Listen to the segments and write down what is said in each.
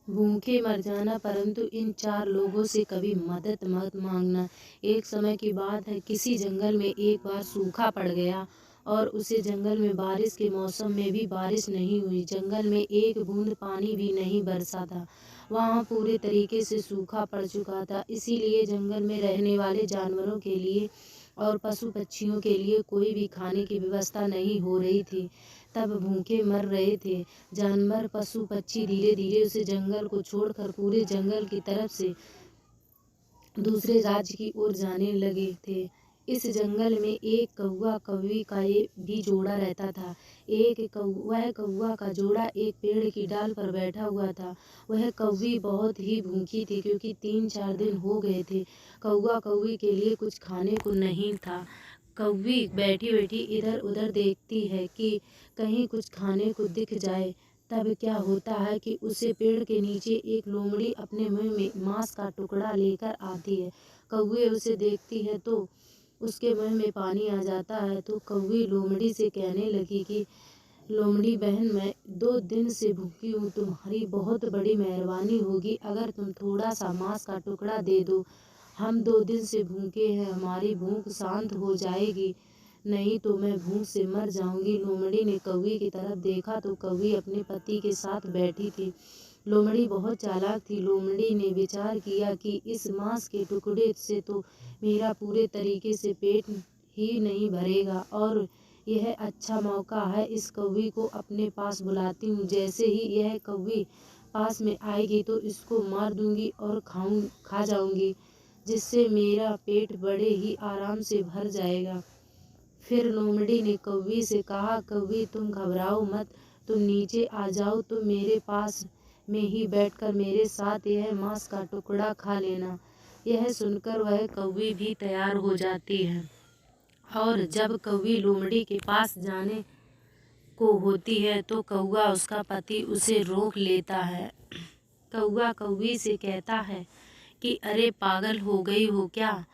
भूखे मर जाना, परंतु इन 4 लोगों से कभी मदद मत मांगना। एक समय की बात है, किसी जंगल में एक बार सूखा पड़ गया और उसे जंगल में बारिश के मौसम में भी बारिश नहीं हुई। जंगल में एक बूंद पानी भी नहीं बरसा था। वहाँ पूरे तरीके से सूखा पड़ चुका था। इसीलिए जंगल में रहने वाले जानवरों के लिए और पशु पक्षियों के लिए कोई भी खाने की व्यवस्था नहीं हो रही थी। तब भूखे मर रहे थे। जानवर पशु पक्षी धीरे धीरे उसे जंगल को छोड़कर पूरे जंगल की तरफ से दूसरे राज्य की ओर जाने लगे थे। इस जंगल में एक कौवा कौवी का भी जोड़ा रहता था। वह कौवा का जोड़ा एक पेड़ की डाल पर बैठा हुआ था। वह कौवी बहुत ही भूखी थी, क्योंकि 3-4 दिन हो गए थे कौवा कौवी के लिए कुछ खाने को नहीं था। कौवी बैठी बैठी इधर उधर देखती है कि कहीं कुछ खाने को दिख जाए। तब क्या होता है कि उसे पेड़ के नीचे एक लोमड़ी अपने मुंह में मांस का टुकड़ा लेकर आती है। कौवे उसे देखती है तो उसके मुंह में पानी आ जाता है। तो कौवी लोमड़ी से कहने लगी कि लोमड़ी बहन, मैं 2 दिन से भूखी हूँ, तुम्हारी बहुत बड़ी मेहरबानी होगी अगर तुम थोड़ा सा मांस का टुकड़ा दे दो। हम 2 दिन से भूखे हैं, हमारी भूख शांत हो जाएगी, नहीं तो मैं भूख से मर जाऊंगी। लोमड़ी ने कौवी की तरफ देखा तो कौवी अपने पति के साथ बैठी थी। लोमड़ी बहुत चालाक थी। लोमड़ी ने विचार किया कि इस मांस के टुकड़े से तो मेरा पूरे तरीके से पेट ही नहीं भरेगा, और यह अच्छा मौका है, इस कौवी को अपने पास बुलाती हूँ। जैसे ही यह कौवी पास में आएगी तो इसको मार दूंगी और खा जाऊंगी, जिससे मेरा पेट बड़े ही आराम से भर जाएगा। फिर लोमड़ी ने कौवी से कहा, कौवी तुम घबराओ मत, तुम नीचे आ जाओ, तुम मेरे पास में ही बैठकर मेरे साथ यह मांस का टुकड़ा खा लेना। यह सुनकर वह कौवी भी तैयार हो जाती है, और जब कौवी लोमड़ी के पास जाने को होती है तो कौवा उसका पति उसे रोक लेता है। कौवा कौवी से कहता है कि अरे पागल हो गई हो क्या,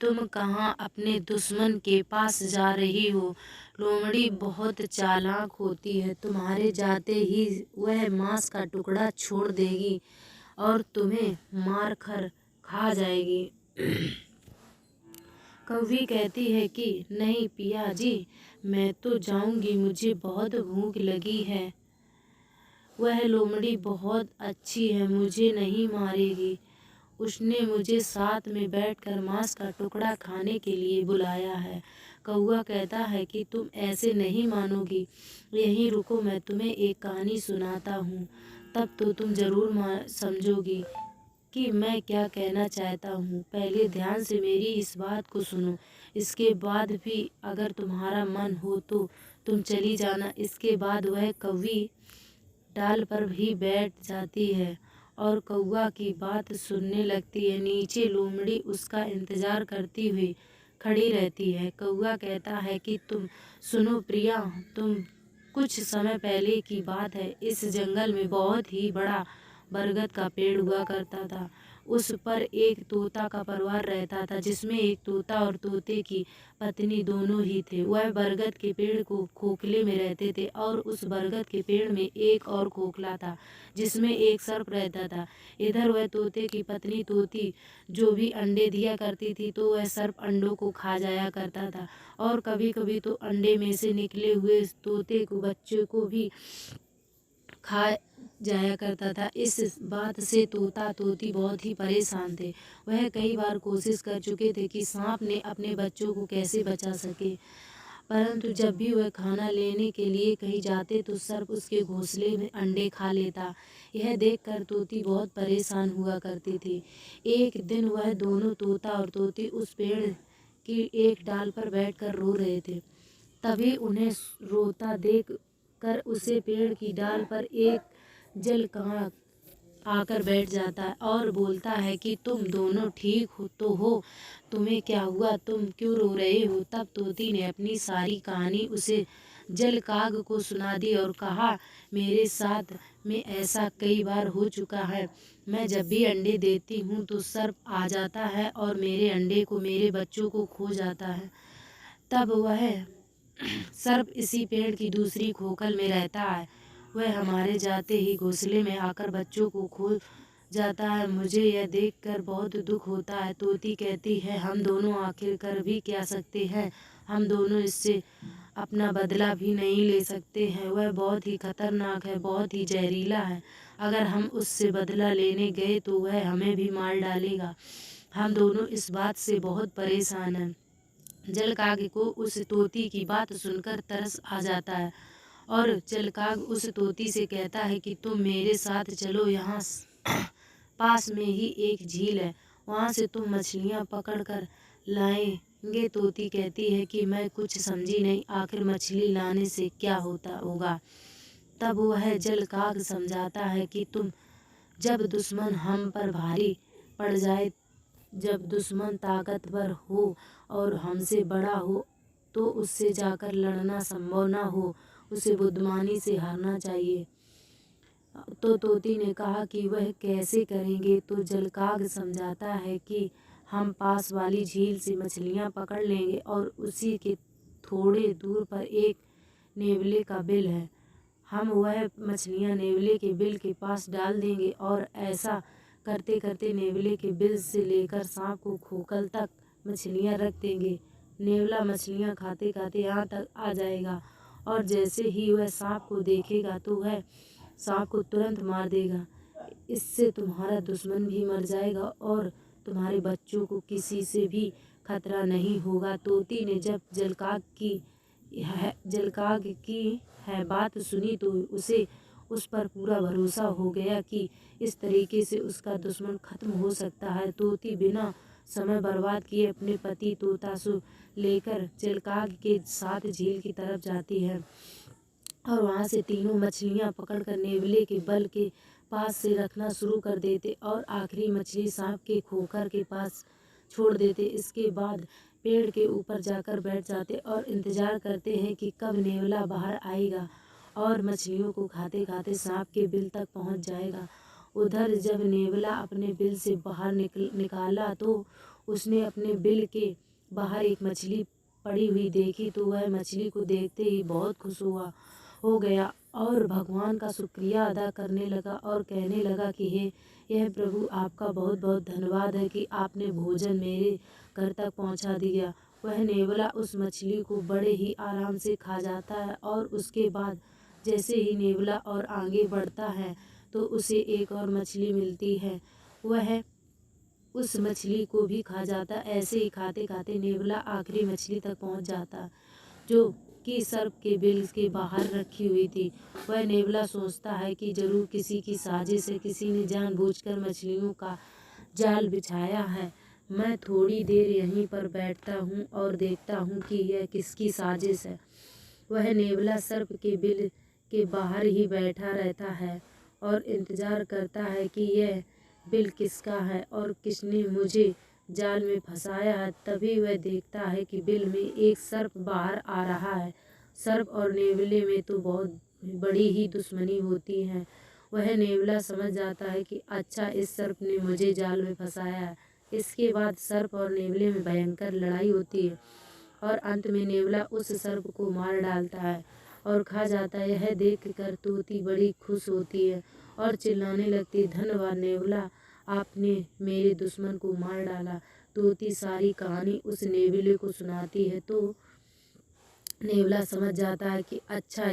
तुम कहाँ अपने दुश्मन के पास जा रही हो। लोमड़ी बहुत चालाक होती है, तुम्हारे जाते ही वह मांस का टुकड़ा छोड़ देगी और तुम्हें मार कर खा जाएगी। कौवी कहती है कि नहीं पिया जी, मैं तो जाऊंगी, मुझे बहुत भूख लगी है। वह लोमड़ी बहुत अच्छी है, मुझे नहीं मारेगी। उसने मुझे साथ में बैठकर मांस का टुकड़ा खाने के लिए बुलाया है। कौवा कहता है कि तुम ऐसे नहीं मानोगी, यहीं रुको, मैं तुम्हें एक कहानी सुनाता हूँ, तब तो तुम जरूर समझोगी कि मैं क्या कहना चाहता हूँ। पहले ध्यान से मेरी इस बात को सुनो, इसके बाद भी अगर तुम्हारा मन हो तो तुम चली जाना। इसके बाद वह कौवी डाल पर भी बैठ जाती है और कौवा की बात सुनने लगती है। नीचे लोमड़ी उसका इंतजार करती हुई खड़ी रहती है। कौवा कहता है कि तुम सुनो प्रिया, तुम कुछ समय पहले की बात है, इस जंगल में बहुत ही बड़ा बरगद का पेड़ हुआ करता था। उस पर एक तोता का परिवार रहता था, जिसमें एक तोता और तोते की पत्नी दोनों ही थे। वह बरगद के पेड़ को खोखले में रहते थे, और उस बरगद के पेड़ में एक और खोखला था, जिसमें एक सर्प रहता था। इधर वह तोते की पत्नी तोती जो भी अंडे दिया करती थी, तो वह सर्प अंडों को खा जाया करता था, और कभी कभी तो अंडे में से निकले हुए तोते को बच्चों को भी खा जाया करता था। इस बात से तोता तोती बहुत ही परेशान थे। वह कई बार कोशिश कर चुके थे कि सांप ने अपने बच्चों को कैसे बचा सके, परंतु जब भी वह खाना लेने के लिए कहीं जाते तो सर्प उसके घोंसले में अंडे खा लेता। यह देखकर तोती बहुत परेशान हुआ करती थी। एक दिन वह दोनों तोता और तोती उस पेड़ की एक डाल पर बैठकर रो रहे थे। तभी उन्हें रोता देख कर उसे पेड़ की डाल पर एक जलकांव आकर बैठ जाता है और बोलता है कि तुम दोनों ठीक हो तो हो, तुम्हें क्या हुआ, तुम क्यों रो रहे हो। तब तोती ने अपनी सारी कहानी उसे जलकाग को सुना दी और कहा, मेरे साथ में ऐसा कई बार हो चुका है। मैं जब भी अंडे देती हूँ तो सर्प आ जाता है और मेरे अंडे को, मेरे बच्चों को खो जाता है। तब वह सर्प इसी पेड़ की दूसरी खोखल में रहता है वह हमारे जाते ही घोंसले में आकर बच्चों को खो जाता है। मुझे यह देखकर बहुत दुख होता है। तोती कहती है, हम दोनों आखिर कर भी क्या सकते हैं। हम दोनों इससे अपना बदला भी नहीं ले सकते हैं। वह बहुत ही खतरनाक है, बहुत ही जहरीला है। अगर हम उससे बदला लेने गए तो वह हमें भी मार डालेगा। हम दोनों इस बात से बहुत परेशान हैं। जलकाग को उस तोती की बात सुनकर तरस आ जाता है और जलकाग उस तोती से कहता है कि तुम मेरे साथ चलो। यहाँ पास में ही एक झील है, वहाँ से तुम मछलियाँ पकड़ कर लाएंगे। तोती कहती है कि मैं कुछ समझी नहीं, आखिर मछली लाने से क्या होता होगा। तब वह जलकाग समझाता है कि तुम जब दुश्मन हम पर भारी पड़ जाए, जब दुश्मन ताकतवर हो और हमसे बड़ा हो तो उससे जाकर लड़ना संभव ना हो, उसे बुद्धिमानी से हारना चाहिए। तो तोती ने कहा कि वह कैसे करेंगे। तो जलकाग समझाता है कि हम पास वाली झील से मछलियाँ पकड़ लेंगे और उसी के थोड़े दूर पर एक नेवले का बिल है। हम वह मछलियाँ नेवले के बिल के पास डाल देंगे और ऐसा करते करते नेवले के बिल से लेकर सांप को खोखल तक मछलियाँ रख देंगे। नेवला मछलियाँ खाते खाते यहाँ तक आ जाएगा और जैसे ही वह सांप को देखेगा तो वह सांप को तुरंत मार देगा। इससे तुम्हारा दुश्मन भी मर जाएगा और तुम्हारे बच्चों को किसी से भी खतरा नहीं होगा। तोती ने जब जलकाग की बात सुनी तो उसे उस पर पूरा भरोसा हो गया कि इस तरीके से उसका दुश्मन खत्म हो सकता है। तोती बिना समय बर्बाद किए अपने पति तोतासु लेकर जलकाग के साथ झील की तरफ जाती है और वहाँ से तीनों मछलियाँ पकड़कर नेवले के बल के पास से रखना शुरू कर देते और आखिरी मछली सांप के खोखर के पास छोड़ देते। इसके बाद पेड़ के ऊपर जाकर बैठ जाते और इंतजार करते हैं कि कब नेवला बाहर आएगा और मछलियों को खाते खाते सांप के बिल तक पहुंच जाएगा। उधर जब नेवला अपने बिल से बाहर निकाला तो उसने अपने बिल के बाहर एक मछली पड़ी हुई देखी। तो वह मछली को देखते ही बहुत खुश हो गया और भगवान का शुक्रिया अदा करने लगा और कहने लगा कि हे यह प्रभु, आपका बहुत बहुत धन्यवाद है कि आपने भोजन मेरे घर तक पहुंचा दिया। वह नेवला उस मछली को बड़े ही आराम से खा जाता है और उसके बाद जैसे ही नेवला और आगे बढ़ता है तो उसे एक और मछली मिलती है। वह उस मछली को भी खा जाता। ऐसे ही खाते खाते नेवला आखिरी मछली तक पहुंच जाता जो कि सर्प के बिल के बाहर रखी हुई थी। वह नेवला सोचता है कि जरूर किसी की साजिश है, किसी ने जानबूझकर मछलियों का जाल बिछाया है। मैं थोड़ी देर यहीं पर बैठता हूँ और देखता हूँ कि यह किसकी साजिश है। वह नेवला सर्प के बिल के बाहर ही बैठा रहता है और इंतजार करता है कि यह बिल किसका है और किसने मुझे जाल में फंसाया है। तभी वह देखता है कि बिल में एक सर्प बाहर आ रहा है। सर्प और नेवले में तो बहुत बड़ी ही दुश्मनी होती है। वह नेवला समझ जाता है कि अच्छा, इस सर्प ने मुझे जाल में फंसाया है। इसके बाद सर्प और नेवले में भयंकर लड़ाई होती है और अंत में नेवला उस सर्प को मार डालता है और खा जाता है। यह देखकर तोती बड़ी खुश होती है और चिल्लाने लगती है, धन्यवाद नेवला, आपने मेरे दुश्मन को मार डाला। तोती सारी कहानी उस नेवले को सुनाती है तो नेवला समझ जाता है कि अच्छा,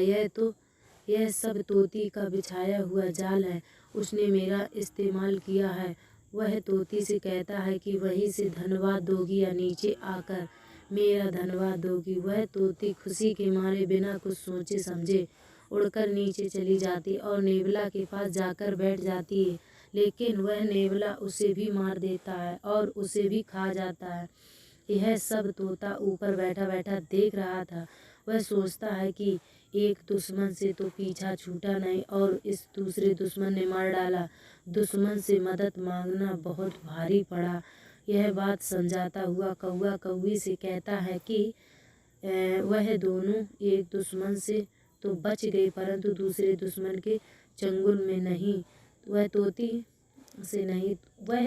यह सब तोती का बिछाया हुआ जाल है, उसने मेरा इस्तेमाल किया है। वह तोती से कहता है कि वहीं से धन्यवाद दोगी या नीचे आकर मेरा धन्यवाद दोगी। वह तोती खुशी के मारे बिना कुछ सोचे समझे उड़कर नीचे चली जाती और नेवला के पास जाकर बैठ जाती है, लेकिन वह नेवला उसे भी मार देता है और उसे भी खा जाता है। यह सब तोता ऊपर बैठा बैठा देख रहा था। वह सोचता है कि एक दुश्मन से तो पीछा छूटा नहीं और इस दूसरे दुश्मन ने मार डाला। दुश्मन से मदद मांगना बहुत भारी पड़ा। यह बात समझाता हुआ कौवा कौवी से कहता है कि वह दोनों एक दुश्मन से तो बच गए परंतु दूसरे दुश्मन के चंगुल में नहीं। वह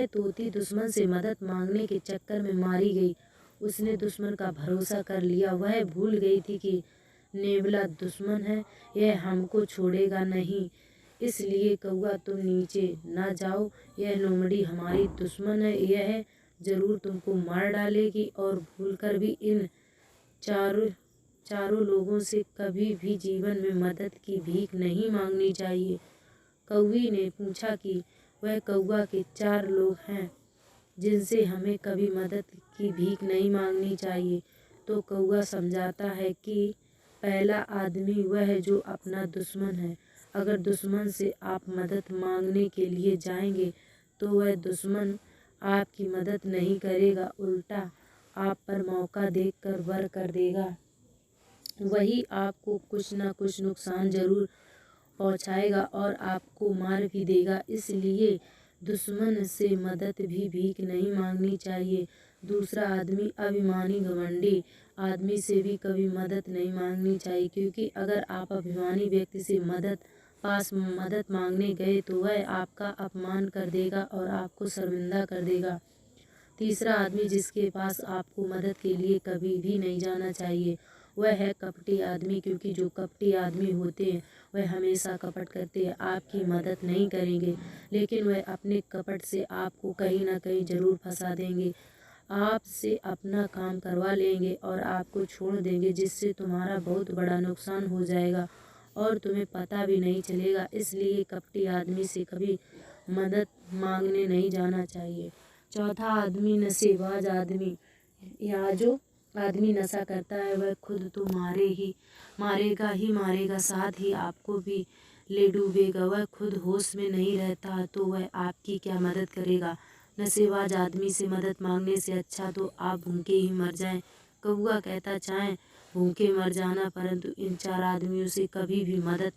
तोती दुश्मन से मदद मांगने के चक्कर में मारी गई। उसने दुश्मन का भरोसा कर लिया। वह भूल गई थी कि नेवला दुश्मन है, यह हमको छोड़ेगा नहीं, इसलिए कौआ तुम नीचे न जाओ। यह लोमड़ी हमारी दुश्मन है, यह जरूर तुमको मार डालेगी और भूलकर भी इन चारों लोगों से कभी भी जीवन में मदद की भीख नहीं मांगनी चाहिए। कौवे ने पूछा कि वह कौआ के 4 लोग हैं जिनसे हमें कभी मदद की भीख नहीं मांगनी चाहिए। तो कौआ समझाता है कि पहला आदमी वह है जो अपना दुश्मन है। अगर दुश्मन से आप मदद मांगने के लिए जाएंगे तो वह दुश्मन आपकी मदद नहीं करेगा, उल्टा आप पर मौका देखकर वार कर देगा। वही आपको कुछ न कुछ नुकसान जरूर पहुंचाएगा और आपको मार भी देगा, इसलिए दुश्मन से मदद भी भीख नहीं मांगनी चाहिए। दूसरा आदमी अभिमानी घमंडी आदमी से भी कभी मदद नहीं मांगनी चाहिए, क्योंकि अगर आप अभिमानी व्यक्ति से मदद मांगने गए तो वह आपका अपमान कर देगा और आपको शर्मिंदा कर देगा। तीसरा आदमी जिसके पास आपको मदद के लिए कभी भी नहीं जाना चाहिए वह है कपटी आदमी, क्योंकि जो कपटी आदमी होते हैं वह हमेशा कपट करते हैं, आपकी मदद नहीं करेंगे, लेकिन वह अपने कपट से आपको कहीं ना कहीं जरूर फंसा देंगे, आपसे अपना काम करवा लेंगे और आपको छोड़ देंगे, जिससे तुम्हारा बहुत बड़ा नुकसान हो जाएगा और तुम्हें पता भी नहीं चलेगा। इसलिए कपटी आदमी से कभी मदद मांगने नहीं जाना चाहिए। चौथा आदमी नशेबाज आदमी, या जो आदमी नशा करता है वह खुद तो मारेगा ही मारेगा, साथ ही आपको भी ले डूबेगा। वह खुद होश में नहीं रहता तो वह आपकी क्या मदद करेगा। नशेबाज आदमी से मदद मांगने से अच्छा तो आप भूखे ही मर जाएं। कौआ कहता चाहे भूखे मर जाना, परंतु इन 4 आदमियों से कभी भी मदद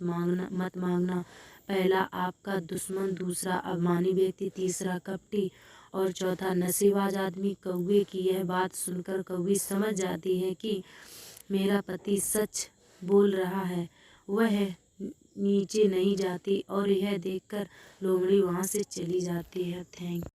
मत मांगना। पहला आपका दुश्मन, दूसरा अभिमानी व्यक्ति, तीसरा कपटी और चौथा नशेबाज आदमी। कौवे की यह बात सुनकर कौवी समझ जाती है कि मेरा पति सच बोल रहा है। वह नीचे नहीं जाती और यह देखकर लोमड़ी वहाँ से चली जाती है। थैंक